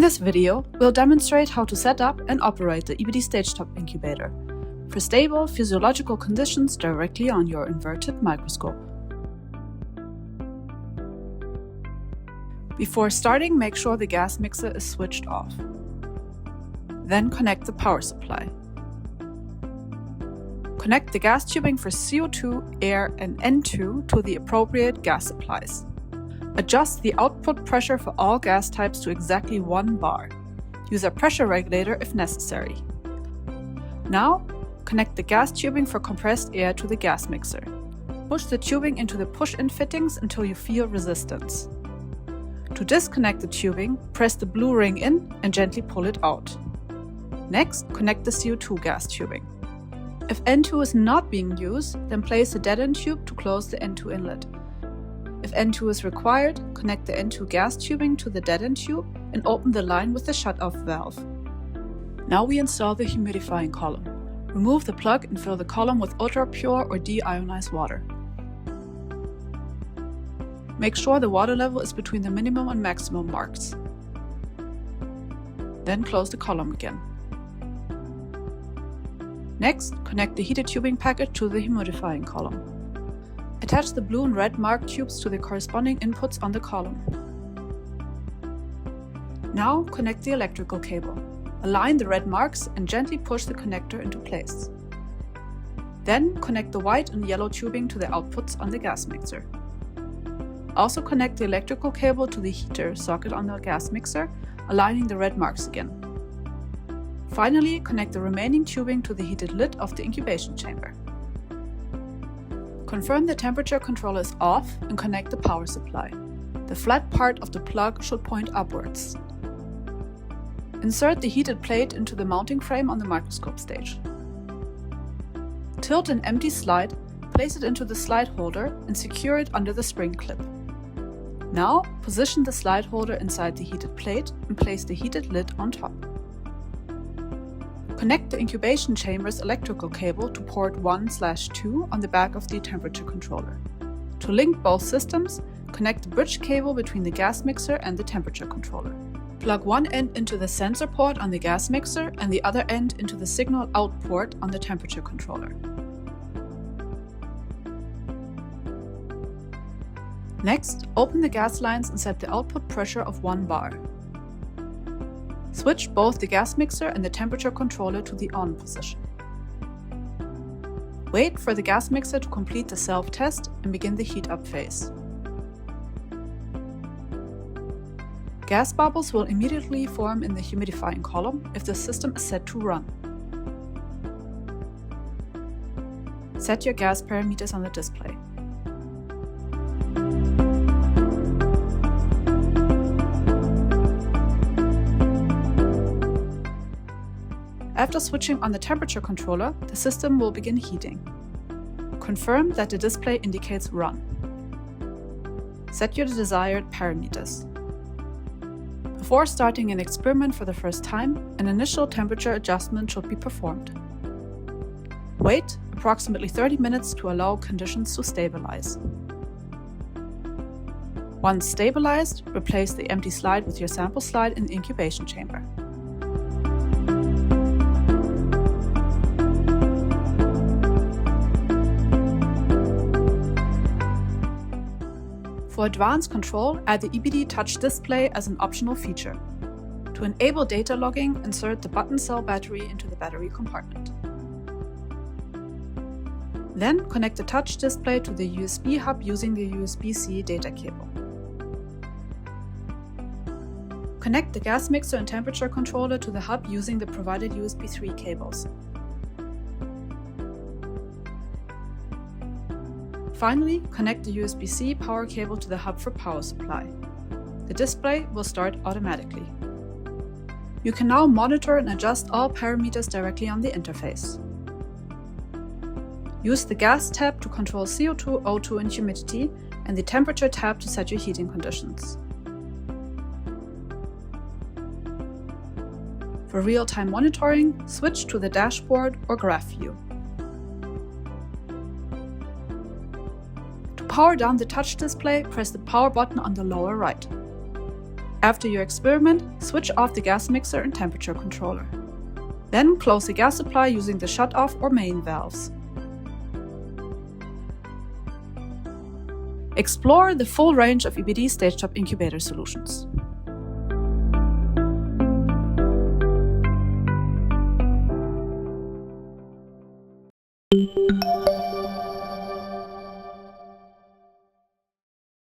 this video, we'll demonstrate how to set up and operate the ibidi Stage Top Incubator for stable physiological conditions directly on your inverted microscope. Before starting, make sure the gas mixer is switched off. Then connect the power supply. Connect the gas tubing for CO2, air, and N2 to the appropriate gas supplies. Adjust the output pressure for all gas types to exactly 1 bar. Use a pressure regulator if necessary. Now, connect the gas tubing for compressed air to the gas mixer. Push the tubing into the push-in fittings until you feel resistance. To disconnect the tubing, press the blue ring in and gently pull it out. Next, connect the CO2 gas tubing. If N2 is not being used, then place the dead-end tube to close the N2 inlet. If N2 is required, connect the N2 gas tubing to the dead-end tube and open the line with the shut-off valve. Now we install the humidifying column. Remove the plug and fill the column with ultra-pure or deionized water. Make sure the water level is between the minimum and maximum marks. Then close the column again. Next, connect the heated tubing package to the humidifying column. Attach the blue and red marked tubes to the corresponding inputs on the column. Now connect the electrical cable. Align the red marks and gently push the connector into place. Then connect the white and yellow tubing to the outputs on the gas mixer. Also connect the electrical cable to the heater socket on the gas mixer, aligning the red marks again. Finally, connect the remaining tubing to the heated lid of the incubation chamber. Confirm the temperature controller is off and connect the power supply. The flat part of the plug should point upwards. Insert the heated plate into the mounting frame on the microscope stage. Tilt an empty slide, place it into the slide holder and secure it under the spring clip. Now, position the slide holder inside the heated plate and place the heated lid on top. Connect the incubation chamber's electrical cable to port 1/2 on the back of the temperature controller. To link both systems, connect the bridge cable between the gas mixer and the temperature controller. Plug one end into the sensor port on the gas mixer and the other end into the signal out port on the temperature controller. Next, open the gas lines and set the output pressure of 1 bar. Switch both the gas mixer and the temperature controller to the on position. Wait for the gas mixer to complete the self-test and begin the heat-up phase. Gas bubbles will immediately form in the humidifying column if the system is set to run. Set your gas parameters on the display. After switching on the temperature controller, the system will begin heating. Confirm that the display indicates run. Set your desired parameters. Before starting an experiment for the first time, an initial temperature adjustment should be performed. Wait approximately 30 minutes to allow conditions to stabilize. Once stabilized, replace the empty slide with your sample slide in the incubation chamber. For advanced control, add the ibidi touch display as an optional feature. To enable data logging, insert the button cell battery into the battery compartment. Then connect the touch display to the USB hub using the USB-C data cable. Connect the gas mixer and temperature controller to the hub using the provided USB 3 cables. Finally, connect the USB-C power cable to the hub for power supply. The display will start automatically. You can now monitor and adjust all parameters directly on the interface. Use the gas tab to control CO2, O2 and humidity, and the temperature tab to set your heating conditions. For real-time monitoring, switch to the dashboard or graph view. To power down the touch display, press the power button on the lower right. After your experiment, switch off the gas mixer and temperature controller. Then close the gas supply using the shut-off or main valves. Explore the full range of ibidi Stage Top Incubator solutions.